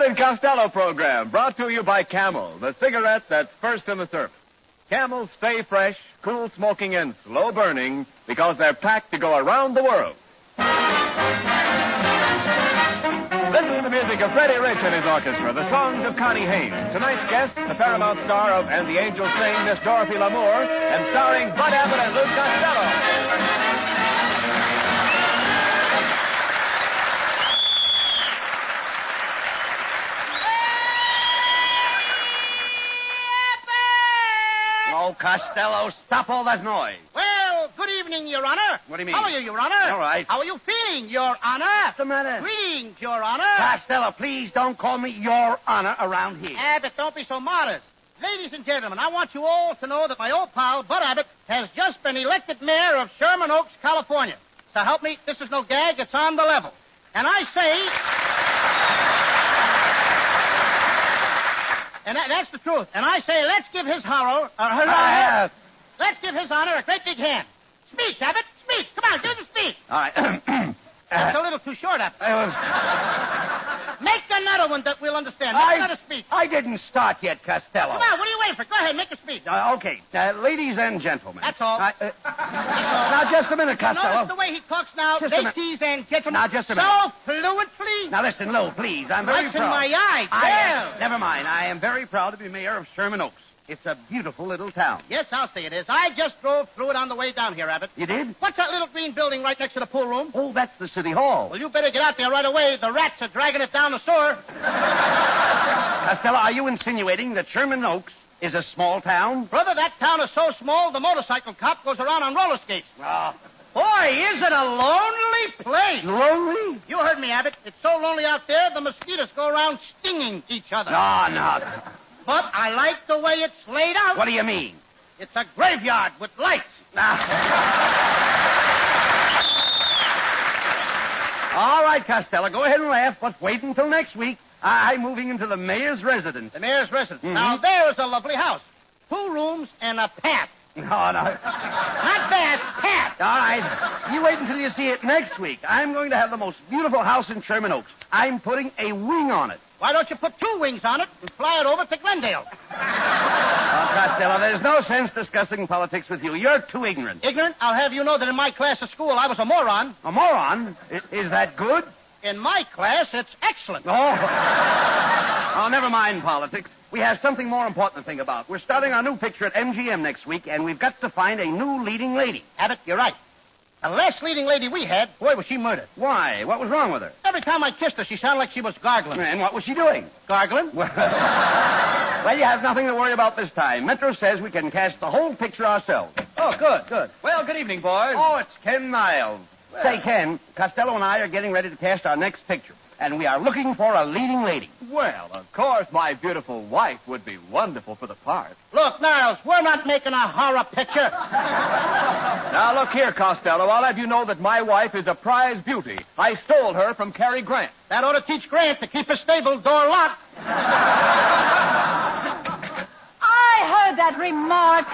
Abbott and Costello program brought to you by Camel, the cigarette that's first in the service. Camel stay fresh, cool smoking, and slow burning because they're packed to go around the world. Listen to the music of Freddie Rich and his orchestra, the songs of Connie Haynes. Tonight's guest, the Paramount star of And the Angels Sing, Miss Dorothy Lamour, and starring Bud Abbott and Lou Costello. Oh, Costello, stop all that noise. Well, good evening, Your Honor. What do you mean? How are you, Your Honor? All right. How are you feeling, Your Honor? What's the matter? Greetings, Your Honor. Costello, please don't call me Your Honor around here. Abbott, don't be so modest. Ladies and gentlemen, I want you all to know that my old pal, Bud Abbott, has just been elected mayor of Sherman Oaks, California. So help me, this is no gag, it's on the level. And I say... And that's the truth. And I say, let's give his honor a great big hand. Speech, Abbott, speech. Come on, give the speech. All right. That's a little too short, Abbott. Make another one that we'll understand. Make another speech. I didn't start yet, Costello. Come on, what are you waiting for? Go ahead, make a speech. Okay. Ladies and gentlemen. That's all. That's all. Now, just a minute, Costello. Notice the way he talks now, ladies and gentlemen. Now, just a minute. So fluently. Now, listen, Lou, please. I'm very Right proud. in my eye. Never mind. I am very proud to be mayor of Sherman Oaks. It's a beautiful little town. Yes, I'll say it is. I just drove through it on the way down here, Abbott. You did? What's that little green building right next to the pool room? Oh, that's the city hall. Well, you better get out there right away. The rats are dragging it down the sewer. Costello, are you insinuating that Sherman Oaks is a small town? Brother, that town is so small, the motorcycle cop goes around on roller skates. Oh. Boy, is it a lonely place. Lonely? You heard me, Abbott. It's so lonely out there, the mosquitoes go around stinging each other. No. But I like the way it's laid out. What do you mean? It's a graveyard with lights. All right, Costello, go ahead and laugh, but wait until next week. I'm moving into the mayor's residence. The mayor's residence. Mm-hmm. Now, there's a lovely house. 2 rooms and a path. No. Not bath, path. All right. You wait until you see it next week. I'm going to have the most beautiful house in Sherman Oaks. I'm putting a wing on it. Why don't you put 2 wings on it and fly it over to Glendale? Oh, Costello, there's no sense discussing politics with you. You're too ignorant. Ignorant? I'll have you know that in my class at school, I was a moron. A moron? Is that good? In my class, it's excellent. Oh, never mind politics. We have something more important to think about. We're starting our new picture at MGM next week, and we've got to find a new leading lady. Abbott, you're right. The last leading lady we had, boy, was she murdered. Why? What was wrong with her? Every time I kissed her, she sounded like she was gargling. And what was she doing? Gargling? Well, you have nothing to worry about this time. Metro says we can cast the whole picture ourselves. Oh, good. Well, good evening, boys. Oh, it's Ken Niles. Say, Ken, Costello and I are getting ready to cast our next picture, and we are looking for a leading lady. Well, of course, my beautiful wife would be wonderful for the part. Look, Niles, we're not making a horror picture. Now, look here, Costello. I'll have you know that my wife is a prize beauty. I stole her from Cary Grant. That ought to teach Grant to keep his stable door locked. I heard that remark.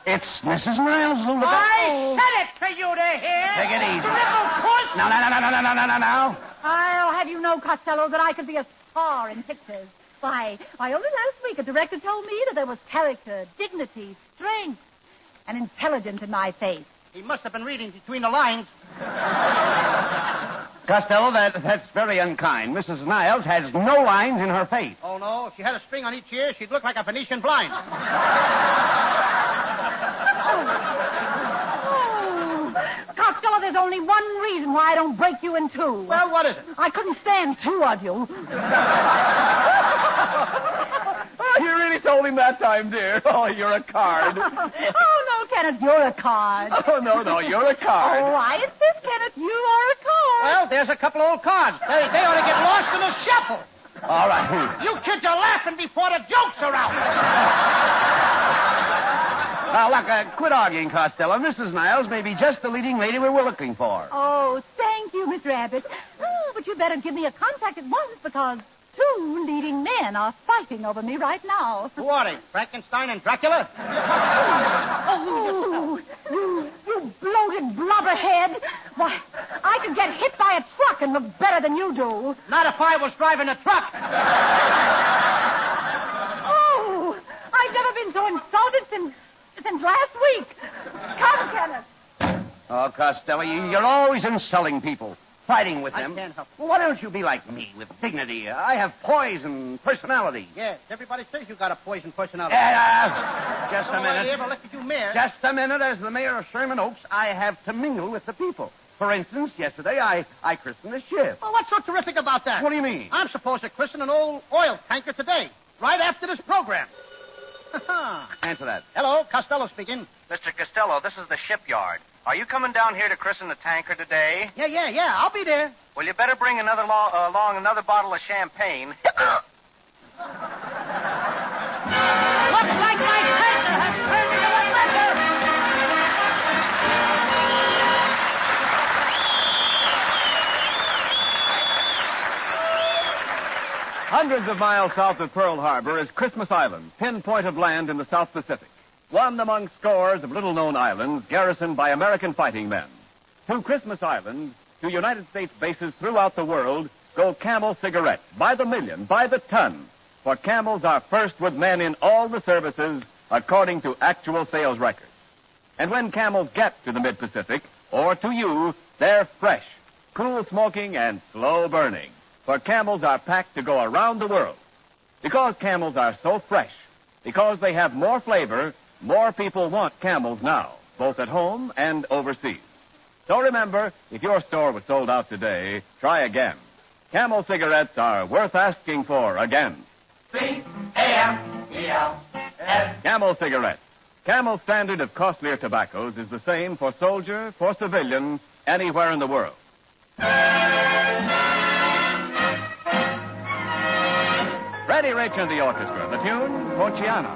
It's Mrs. Niles, Lou. I said it to you to hear. Take it easy. Little puss. Now. I'll have you know, Costello, that I could be a star in pictures. Why, only last week a director told me that there was character, dignity, strength, and intelligence in my face. He must have been reading between the lines. Costello, that's very unkind. Mrs. Niles has no lines in her face. Oh, no. If she had a string on each ear, she'd look like a Venetian blind. Costello, there's only one reason why I don't break you in 2. Well, what is it? I couldn't stand 2 of you. You really told him that time, dear. Oh, you're a card. Oh, no, Kenneth, you're a card. Oh, no, you're a card. Oh, I insist, Kenneth, you are a card. Well, there's a couple old cards. They ought to get lost in the shuffle. All right. You kids are laughing before the jokes are out. Now, look, quit arguing, Costello. Mrs. Niles may be just the leading lady we were looking for. Oh, thank you, Mr. Abbott. Oh, but you better give me a contact at once because 2 leading men are fighting over me right now. Who are they? Frankenstein and Dracula? Oh, you bloated blubberhead. Why, I I could get hit by a truck and look better than you do. Not if I was driving a truck. Oh, I've never been so insulted since last week. Come, Kenneth. Oh, Costello, you're always insulting people, fighting with them. I can't help it. Well, why don't you be like me, with dignity? I have poise and personality. Yes, everybody says you got a poison personality. Just a minute. Nobody ever elected you mayor. Just a minute. As the mayor of Sherman Oaks, I have to mingle with the people. For instance, yesterday I christened a ship. Oh, what's so terrific about that? What do you mean? I'm supposed to christen an old oil tanker today, right after this program. Answer that. Hello, Costello speaking. Mr. Costello, this is the shipyard. Are you coming down here to christen the tanker today? Yeah. I'll be there. Well, you better bring along another bottle of champagne. Looks like my tanker has turned into a letter. Hundreds of miles south of Pearl Harbor is Christmas Island, pinpoint of land in the South Pacific. One among scores of little-known islands garrisoned by American fighting men. To Christmas Island, to United States bases throughout the world, go Camel cigarettes, by the million, by the ton. For Camels are first with men in all the services, according to actual sales records. And when Camels get to the Mid-Pacific, or to you, they're fresh, cool smoking, and slow burning. For Camels are packed to go around the world. Because Camels are so fresh, because they have more flavor, more people want Camels now, both at home and overseas. So remember, if your store was sold out today, try again. Camel cigarettes are worth asking for again. C-A-M-E-L-S. Camel cigarettes. Camel's standard of costlier tobaccos is the same for soldier, for civilian, anywhere in the world. Freddie Rich and the orchestra. The tune, Ponciana.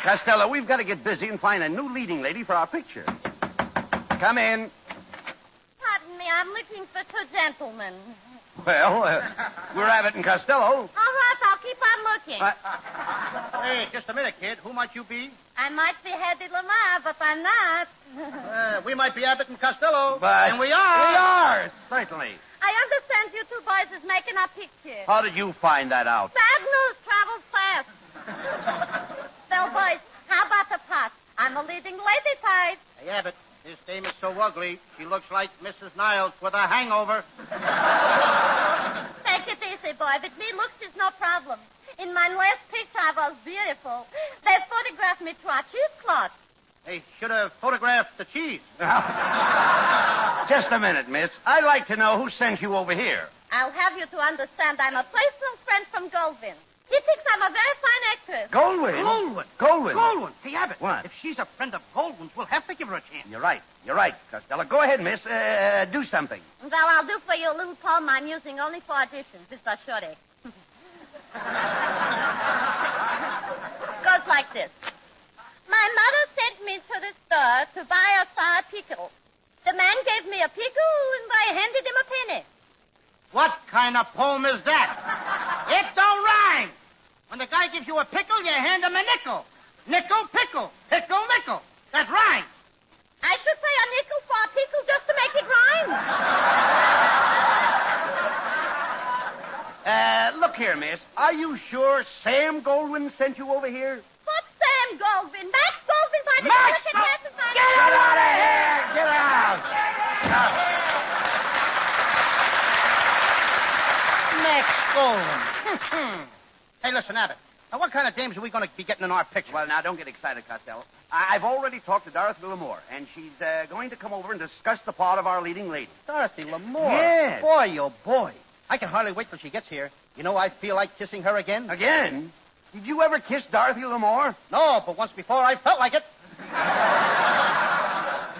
Costello, we've got to get busy and find a new leading lady for our picture. Come in. Pardon me, I'm looking for two gentlemen. Well, we're Abbott and Costello. All right, I'll keep on looking. Hey, just a minute, kid. Who might you be? I might be Hedy Lamour, but I'm not. We might be Abbott and Costello. But and we are. We are, certainly. I understand you two boys is making a picture. How did you find that out? Bad news travels fast. Well, boys, how about the pot? I'm a leading lady type. Hey, Abbott, this dame is so ugly, she looks like Mrs. Niles with a hangover. Take it easy, boy. With me, looks is no problem. In my last picture, I was beautiful. They photographed me through a cheesecloth. They should have photographed the cheese. Just a minute, miss. I'd like to know who sent you over here. I'll have you to understand I'm a personal friend from Goldwyn. He thinks I'm a very fine actress. Goldwyn? Goldwyn. Hey, Abbott. What? If she's a friend of Goldwyn's, we'll have to give her a chance. You're right, Costello. Go ahead, miss. Do something. Well, I'll do for you a little poem I'm using only for auditions. It's a short act. Goes like this. My mother said me to the store to buy a sour pickle. The man gave me a pickle, and I handed him a penny. What kind of poem is that? It don't rhyme. When the guy gives you a pickle, you hand him a nickel. Nickel, pickle. Pickle, nickel. That rhymes. I should pay a nickel for a pickle just to make it rhyme. Look here, miss. Are you sure Sam Goldwyn sent you over here? What's Sam Goldwyn? Max Goldwyn by the Max American Get out of here! Get out! Max Goldwyn. Hey, listen, Abbott. Now, what kind of dames are we going to be getting in our picture? Well, now, don't get excited, Costello. I've already talked to Dorothy Lamour, and she's going to come over and discuss the part of our leading lady. Dorothy Lamour? Yes. Boy, oh, boy. I can hardly wait till she gets here. You know, I feel like kissing her again. Again? Did you ever kiss Dorothy Lamour? No, but once before I felt like it.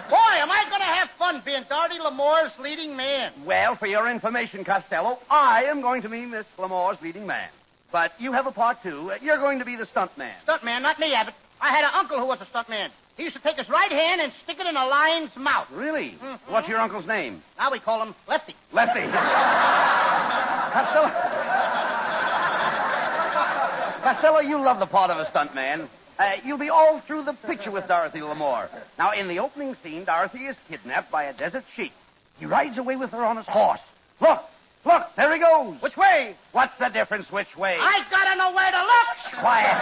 Boy, am I going to have fun being Dorothy Lamour's leading man. Well, for your information, Costello, I am going to be Miss Lamour's leading man. But you have a part, too. You're going to be the stunt man. Stunt man, not me, Abbott. I had an uncle who was a stunt man. He used to take his right hand and stick it in a lion's mouth. Really? Mm-hmm. What's your uncle's name? Now we call him Lefty. Lefty. Costello, you love the part of a stunt man. You'll be all through the picture with Dorothy Lamour. Now, in the opening scene, Dorothy is kidnapped by a desert sheik. He rides away with her on his horse. Look, there he goes. Which way? What's the difference which way? I gotta know where to look. Quiet.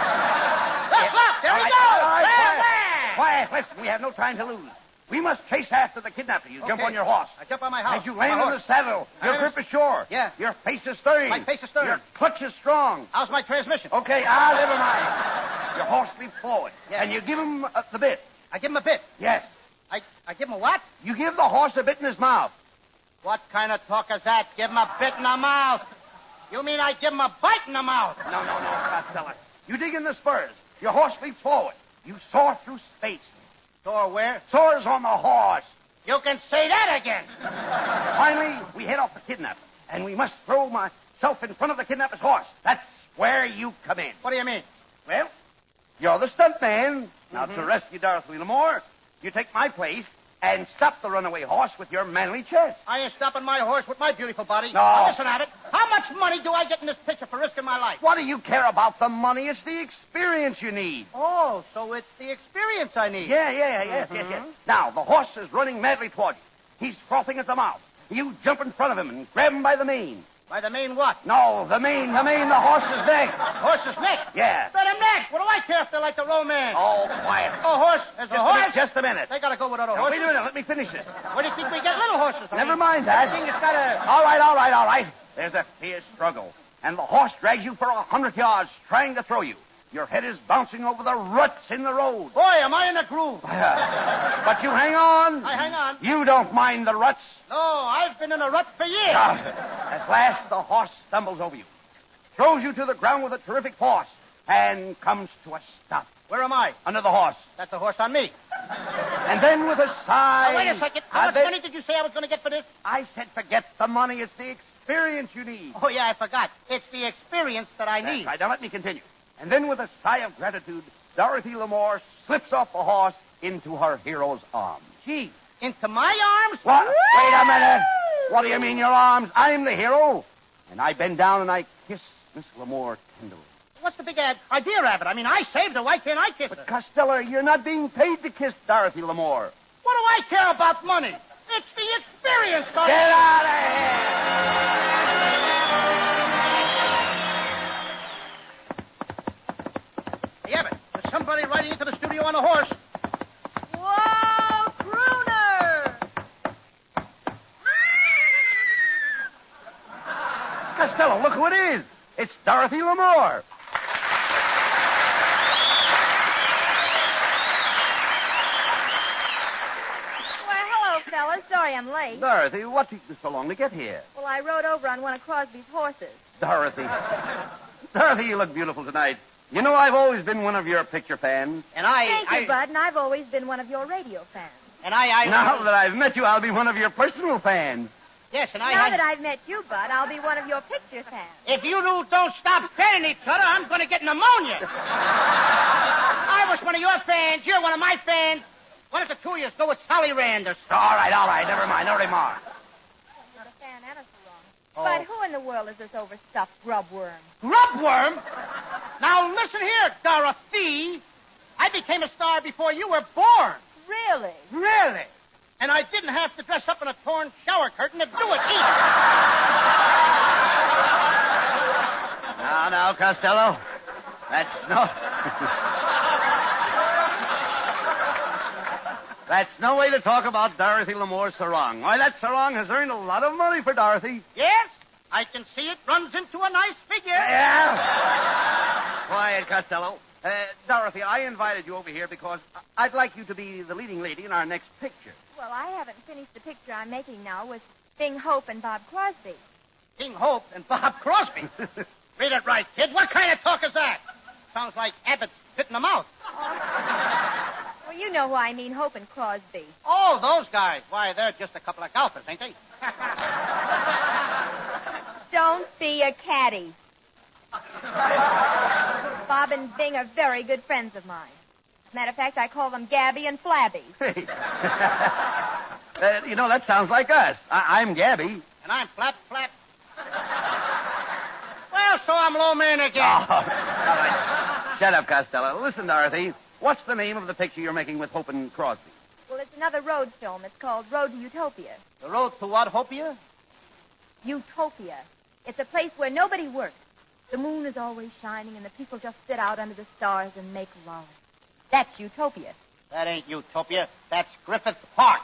Look, there he goes. All right, There. quiet. Listen, we have no time to lose. We must chase after the kidnapper. You jump Okay. on your horse. I jump on my house. As you land My in the horse. saddle, your I grip is sure. Yeah. Your face is stern. My face is stern. Your clutch is strong. How's my transmission? Okay, never mind. Your horse leaps forward. Yeah. And you give him the bit. I give him a bit. Yes. I give him a what? You give the horse a bit in his mouth. What kind of talk is that? Give him a bit in the mouth. You mean I give him a bite in the mouth? No, Costello. You dig in the spurs. Your horse leaps forward. You soar through space. Soar where? Soars on the horse. You can say that again. Finally, we head off the kidnapper. And we must throw myself in front of the kidnapper's horse. That's where you come in. What do you mean? Well, you're the stunt man. Now, to rescue Dorothy Lamour, you take my place and stop the runaway horse with your manly chest. I ain't stopping my horse with my beautiful body. No. Now, listen, Abbott. How much money do I get in this picture for risking my life? What do you care about the money? It's the experience you need. Oh, so it's the experience I need. Yes. Now, the horse is running madly toward you. He's frothing at the mouth. You jump in front of him and grab him by the mane. By the mane what? No, the mane, the horse's neck. Horse's neck? Yeah. Let him neck. What do I care if they're like the romance? Oh, quiet. Oh, horse. There's a horse. Just a minute. They gotta go with other Now, horses. wait a minute. Let me finish this. Where do you think we get little horses? Never mind that. I think it's gotta... All right. There's a fierce struggle. And the horse drags you for 100 yards, trying to throw you. Your head is bouncing over the ruts in the road. Boy, am I in a groove. But you hang on. I hang on. You don't mind the ruts. No, I've been in a rut for years. At last, the horse stumbles over you, throws you to the ground with a terrific force, and comes to a stop. Where am I? Under the horse. That's the horse on me. And then with a sigh... Now, wait a second. How much money did you say I was going to get for this? I said forget the money. It's the experience you need. Oh, yeah, I forgot. It's the experience that I That's need. right. Now, let me continue. And then with a sigh of gratitude, Dorothy Lamour slips off the horse into her hero's arms. Gee, into my arms? What? Wait a minute. What do you mean, your arms? I'm the hero. And I bend down and I kiss Miss Lamour tenderly. What's the big idea, Abbott? I mean, I saved her. Why can't I kiss her? Costello, you're not being paid to kiss Dorothy Lamour. What do I care about money? It's the experience, Dorothy. Get out of here! Hey, Abbott, there's somebody riding into the studio on a horse. Whoa, crooner! Costello, look who it is. It's Dorothy Lamour. Fellas, sorry I'm late. Dorothy, what took you so long to get here? Well, I rode over on one of Crosby's horses. Dorothy, you look beautiful tonight. You know, I've always been one of your picture fans. And Thank you, Bud, and I've always been one of your radio fans. And I... Now that I've met you, I'll be one of your personal fans. Yes, and I Now that I've met you, Bud, I'll be one of your picture fans. If you two don't stop petting each other, I'm going to get pneumonia. I was one of your fans. You're one of my fans. Why don't the two of you go with Sally Rand or something? All right. Never mind. No remark. You're a fan and a sarong. Oh. But who in the world is this overstuffed grubworm? Grubworm? Now, listen here, Dorothy. I became a star before you were born. Really? Really? And I didn't have to dress up in a torn shower curtain to do it either. Now, Costello. That's no... That's no way to talk about Dorothy Lamour's sarong. Why, that sarong has earned a lot of money for Dorothy. Yes? I can see it runs into a nice figure. Yeah. Quiet, Costello. Dorothy, I invited you over here because I'd like you to be the leading lady in our next picture. Well, I haven't finished the picture I'm making now with Bing Hope and Bob Crosby. King Hope and Bob Crosby. Read it right, kid. What kind of talk is that? Sounds like Abbott's spit in the mouth. Well, you know who I mean, Hope and Crosby. Oh, those guys. Why, they're just a couple of golfers, ain't they? Don't be a caddy. Bob and Bing are very good friends of mine. Matter of fact, I call them Gabby and Flabby. Hey. That sounds like us. I'm Gabby. And I'm Flap. Well, so I'm low man again. Oh, all right. Shut up, Costello. Listen, Dorothy. What's the name of the picture you're making with Hope and Crosby? Well, it's another road film. It's called Road to Utopia. The road to what, Hopia? Utopia. It's a place where nobody works. The moon is always shining, and the people just sit out under the stars and make love. That's Utopia. That ain't Utopia. That's Griffith Park.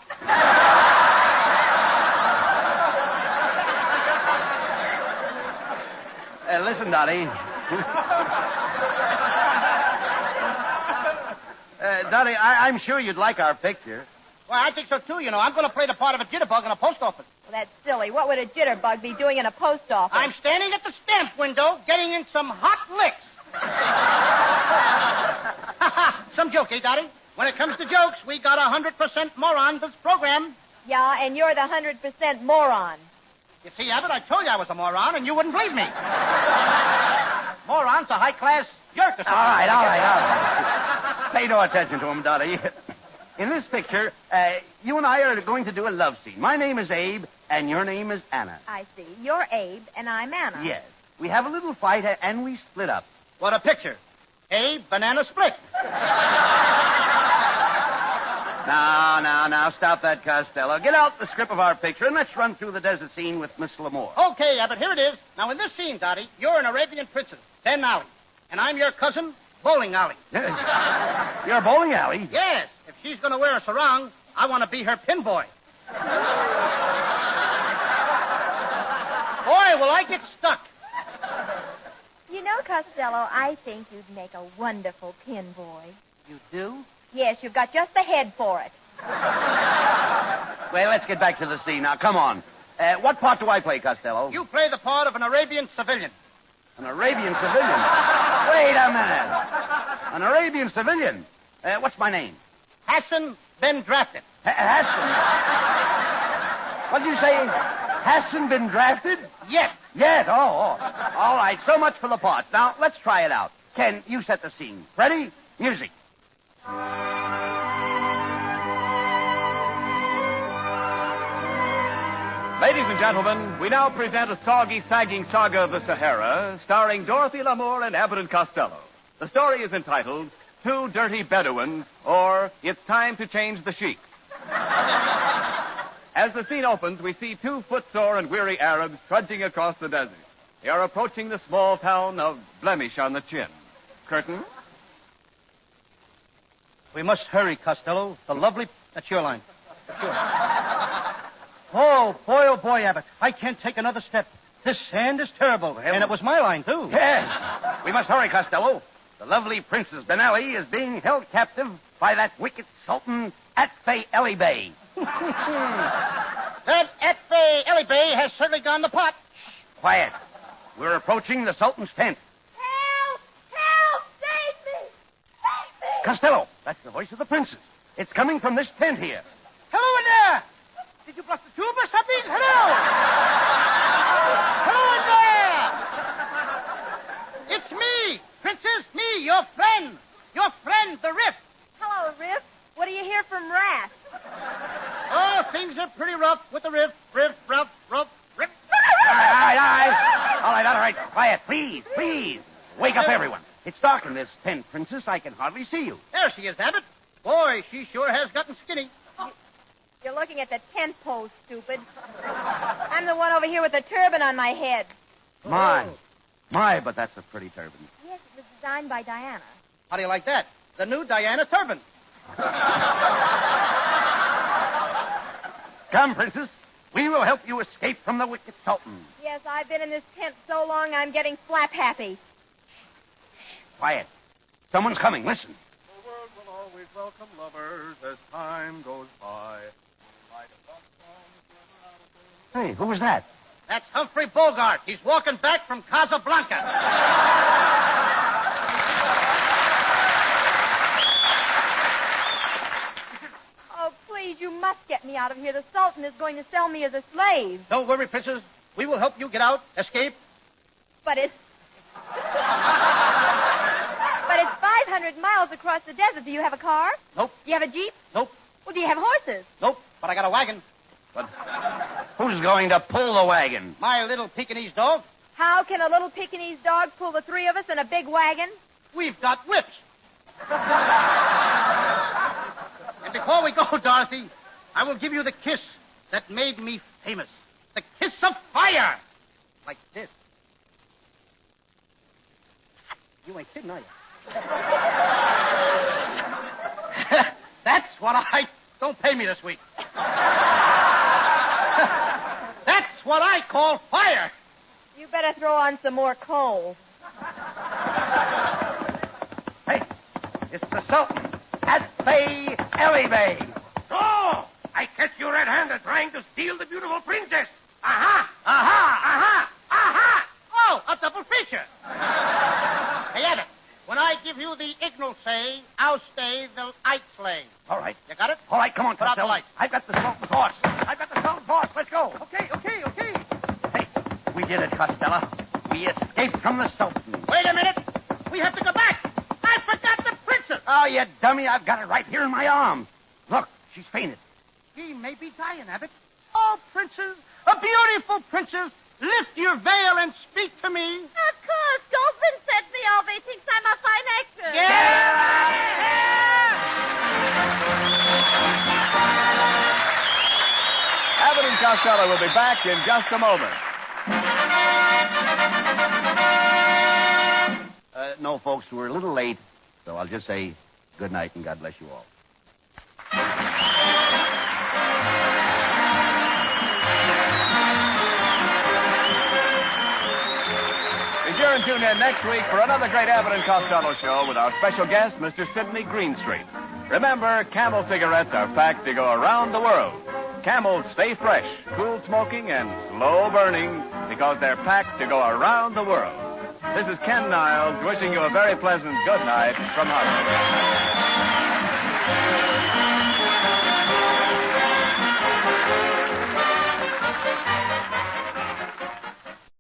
Listen, Dottie. Dottie, I'm sure you'd like our picture. Well, I think so, too. I'm going to play the part of a jitterbug in a post office. Well, that's silly. What would a jitterbug be doing in a post office? I'm standing at the stamp window getting in some hot licks. Some joke, eh, Dottie? When it comes to jokes, we got 100% morons this program. Yeah, and you're the 100% moron. You see, Abbott, I told you I was a moron, and you wouldn't believe me. Moron's a high-class jerk or something. All right. Pay no attention to him, Dottie. In this picture, you and I are going to do a love scene. My name is Abe, and your name is Anna. I see. You're Abe, and I'm Anna. Yes. We have a little fight, and we split up. What a picture. Abe, banana split. Now, stop that, Costello. Get out the script of our picture, and let's run through the desert scene with Miss Lamour. Okay, Abbott, here it is. Now, in this scene, Dottie, you're an Arabian princess, Ben Alley. And I'm your cousin, Bowling Alley. You're a bowling alley? Yes. If she's going to wear a sarong, I want to be her pin boy. Boy, will I get stuck. You know, Costello, I think you'd make a wonderful pin boy. You do? Yes, you've got just the head for it. Well, let's get back to the scene now. Come on. What part do I play, Costello? You play the part of an Arabian civilian. An Arabian civilian? Wait a minute. An Arabian civilian? What's my name? Hassan been drafted. Hassan? What did you say? Hassan been drafted? Yes. Yes. Oh. All right. So much for the part. Now, let's try it out. Ken, you set the scene. Ready? Music. Ladies and gentlemen, we now present a soggy, sagging saga of the Sahara, starring Dorothy Lamour and Abbott and Costello. The story is entitled Two Dirty Bedouins, or It's Time to Change the Sheets. As the scene opens, we see two footsore and weary Arabs trudging across the desert. They are approaching the small town of Blemish on the Chin. Curtain. We must hurry, Costello. The lovely... That's your line. That's yours. Oh, boy, Abbott. I can't take another step. This sand is terrible. And it was my line, too. Yes. We must hurry, Costello. The lovely Princess Ben Ali is being held captive by that wicked Sultan Atfei Ali Bey. That Atfei Ali Bey has certainly gone to pot. Shh, quiet. We're approaching the Sultan's tent. Help! Help! Save me! Save me! Costello, that's the voice of the princess. It's coming from this tent here. Hello in there! Did you bust the tube or something? Hello! Hello in there! It's me, Princess, me, your friend. Your friend, the Riff. Hello, Riff. What do you hear from Rat? Oh, things are pretty rough with the Riff. Riff, rough, Riff. All right. Quiet, please. Wake up, everyone. It's dark in this tent, Princess. I can hardly see you. There she is, Abbott. Boy, she sure has gotten skinny. You're looking at the tent post, stupid. I'm the one over here with the turban on my head. My, but that's a pretty turban. Yes, it was designed by Diana. How do you like that? The new Diana turban. Come, Princess. We will help you escape from the wicked Sultan. Yes, I've been in this tent so long I'm getting flap happy. Quiet. Someone's coming. Listen. The world will always welcome lovers as time goes by. Hey, who was that? That's Humphrey Bogart. He's walking back from Casablanca. Oh, please, you must get me out of here. The Sultan is going to sell me as a slave. Don't worry, Princess. We will help you get out, escape. But it's 500 miles across the desert. Do you have a car? Nope. Do you have a Jeep? Nope. Well, do you have horses? Nope. But I got a wagon. But who's going to pull the wagon? My little Pekingese dog. How can a little Pekingese dog pull the three of us in a big wagon? We've got whips. And before we go, Dorothy, I will give you the kiss that made me famous. The kiss of fire. Like this. You ain't kidding, are you? That's what I... Don't pay me this week. That's what I call fire. You better throw on some more coal. Hey, it's the Sultan. At Bay, Ellie Bay. Oh! I catch you red-handed trying to steal the beautiful princess. Aha! Oh, a double feature. Hey, Abbott, when I give you the Ignal say, I'll stay the Ike slay. All right. You got it? All right, come on, Put out the Costello. lights. I've got the Sultan's horse. Let's go. Okay. Hey, we did it, Costello. We escaped from the Sultan. Wait a minute. We have to go back. I forgot the princess. Oh, you dummy. I've got it right here in my arm. Look, she's fainted. She may be dying, Abbott. Oh, princess, a beautiful princess, lift your veil and speak to me. Of course. Dolphin sent me over. He thinks I'm a fine actress. Abbott and Costello will be back in just a moment. No, folks, we're a little late, so I'll just say good night and God bless you all. Be sure and tune in next week for another great Abbott and Costello show with our special guest, Mr. Sidney Greenstreet. Remember, Camel cigarettes are packed to go around the world. Camels stay fresh, cool smoking, and slow burning because they're packed to go around the world. This is Ken Niles wishing you a very pleasant good night from Hollywood.